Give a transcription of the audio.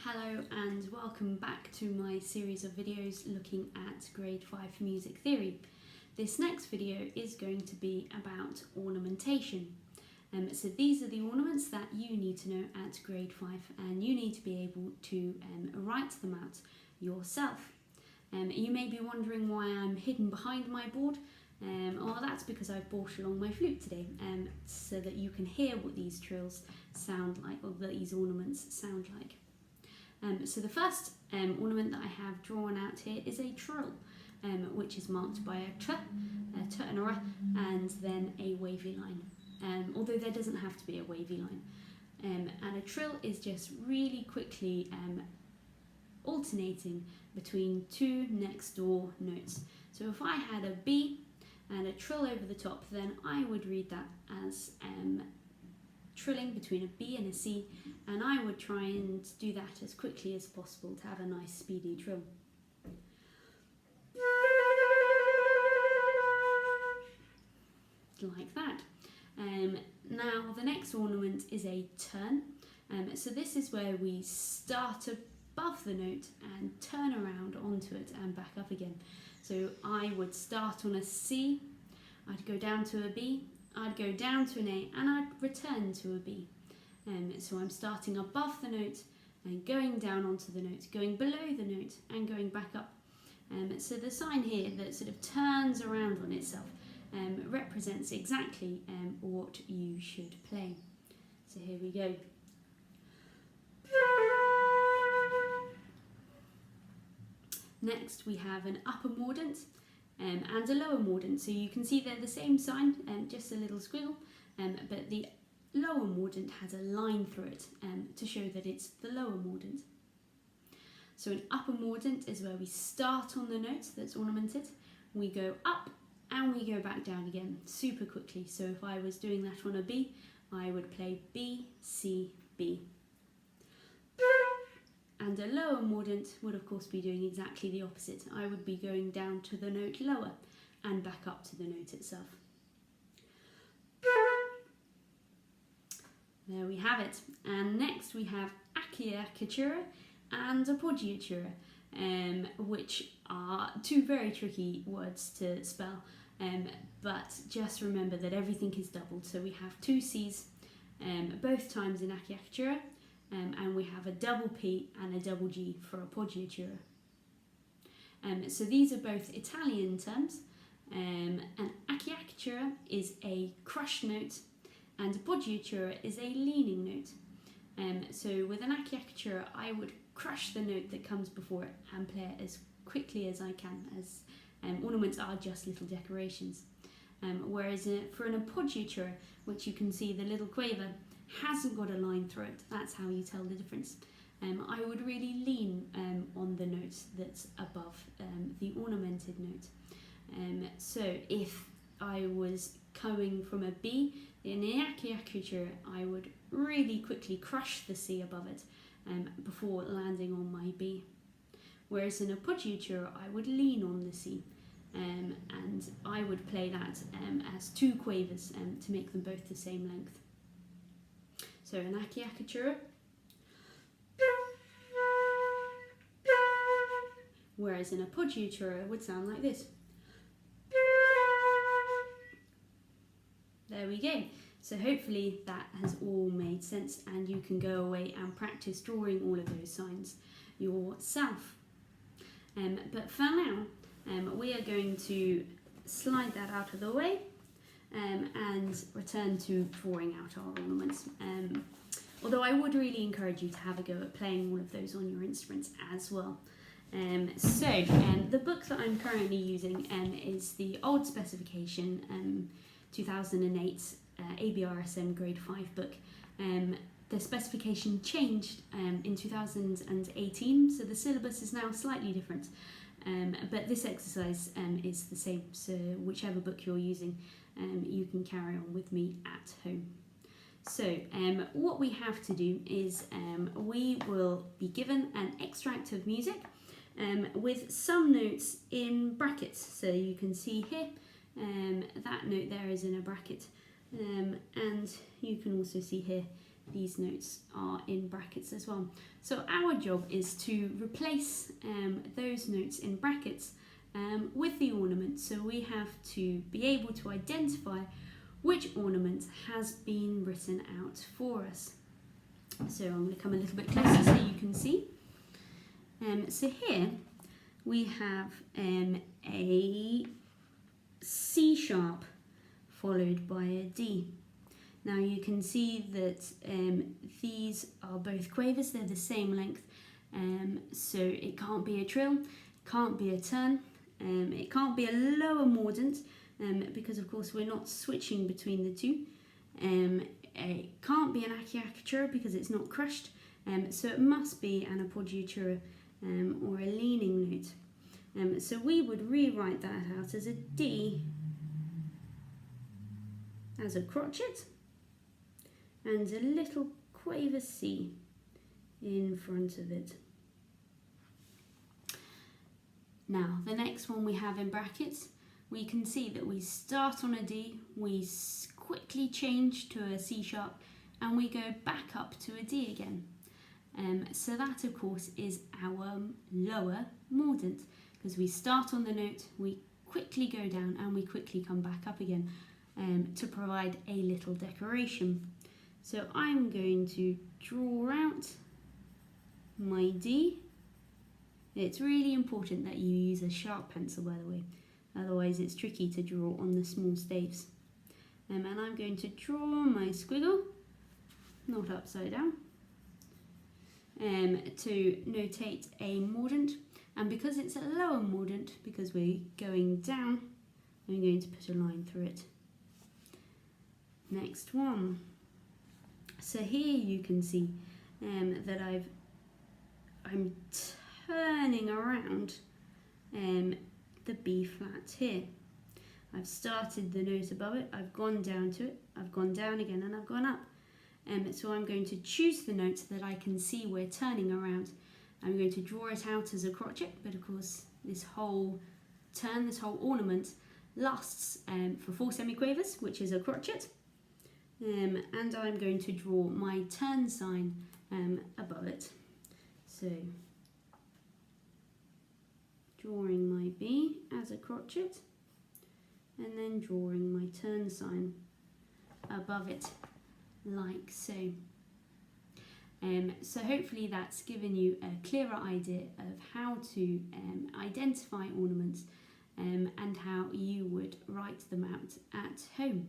Hello and welcome back to my series of videos looking at grade 5 music theory. This next video is going to be about ornamentation. So these are the ornaments that you need to know at grade 5 and you need to be able to write them out yourself. You may be wondering why I'm hidden behind my board. Well, that's because I've brought along my flute today so that you can hear what these trills sound like, or these ornaments sound like. So the first ornament that I have drawn out here is a trill, which is marked by a t and a r, and then a wavy line, although there doesn't have to be a wavy line. And a trill is just really quickly alternating between two next door notes. So if I had a B and a trill over the top, then I would read that as trilling between a B and a C, and I would try and do that as quickly as possible to have a nice speedy trill. Like that. Now the next ornament is a turn. So this is where we start above the note and turn around onto it and back up again. So I would start on a C, I'd go down to a B, I'd go down to an A, and I'd return to a B. So I'm starting above the note and going down onto the note, going below the note and going back up. So the sign here that sort of turns around on itself represents exactly what you should play. So here we go. Next we have an upper mordant and a lower mordant. So you can see they're the same sign, just a little squiggle, but the lower mordant has a line through it to show that it's the lower mordant. So an upper mordant is where we start on the note that's ornamented, we go up and we go back down again super quickly. So if I was doing that on a B, I would play B, C, B. And a lower mordant would of course be doing exactly the opposite. I would be going down to the note lower and back up to the note itself. There we have it. And next we have acciaccatura and appoggiatura, which are two very tricky words to spell, but just remember that everything is doubled. So we have two C's both times in acciaccatura, and we have a double P and a double G for appoggiatura. So these are both Italian terms, and acciaccatura is a crushed note and appoggiatura is a leaning note. So with an acciaccatura I would crush the note that comes before it and play it as quickly as I can, as ornaments are just little decorations. Whereas for an appoggiatura, which you can see the little quaver hasn't got a line through it, that's how you tell the difference. I would really lean on the note that's above the ornamented note. So if I was coming from a B, in the acciaccatura I would really quickly crush the C above it before landing on my B. Whereas in appoggiatura I would lean on the C, and I would play that as two quavers to make them both the same length. So an acciaccatura, whereas an appoggiatura would sound like this. There we go. So hopefully that has all made sense and you can go away and practice drawing all of those signs yourself. But for now, we are going to slide that out of the way and return to drawing out our ornaments. Although I would really encourage you to have a go at playing all of those on your instruments as well. The book that I'm currently using is the old specification 2008 ABRSM grade 5 book. The specification changed in 2018, so the syllabus is now slightly different, but this exercise is the same, so whichever book you're using you can carry on with me at home. So what we have to do is we will be given an extract of music with some notes in brackets. So you can see here that note there is in a bracket, and you can also see here these notes are in brackets as well. So our job is to replace those notes in brackets with the ornament. So we have to be able to identify which ornament has been written out for us. So I'm going to come a little bit closer so you can see. So here we have a C sharp followed by a D. Now you can see that these are both quavers, they're the same length, so it can't be a trill, can't be a turn, it can't be a lower mordant, because of course we're not switching between the two. It can't be an acciaccatura because it's not crushed, so it must be an appoggiatura or a leaning note. So we would rewrite that out as a D, as a crotchet, and a little quaver C in front of it. Now the next one we have in brackets, we can see that we start on a D, we quickly change to a C sharp, and we go back up to a D again. So that of course is our lower mordant, because we start on the note, we quickly go down and we quickly come back up again to provide a little decoration. So I'm going to draw out my D. It's really important that you use a sharp pencil, by the way, otherwise it's tricky to draw on the small staves. And I'm going to draw my squiggle, not upside down, to notate a mordant. And because it's a lower mordant, because we're going down, I'm going to put a line through it. Next one. So here you can see that I'm turning around the B flat here. I've started the note above it, I've gone down to it, I've gone down again, and I've gone up. So I'm going to choose the note that I can see we're turning around. I'm going to draw it out as a crotchet, but of course this whole turn, this whole ornament lasts for 4 semiquavers, which is a crotchet. And I'm going to draw my turn sign above it. So drawing my B as a crotchet, and then drawing my turn sign above it, like so. So hopefully that's given you a clearer idea of how to identify ornaments and how you would write them out at home.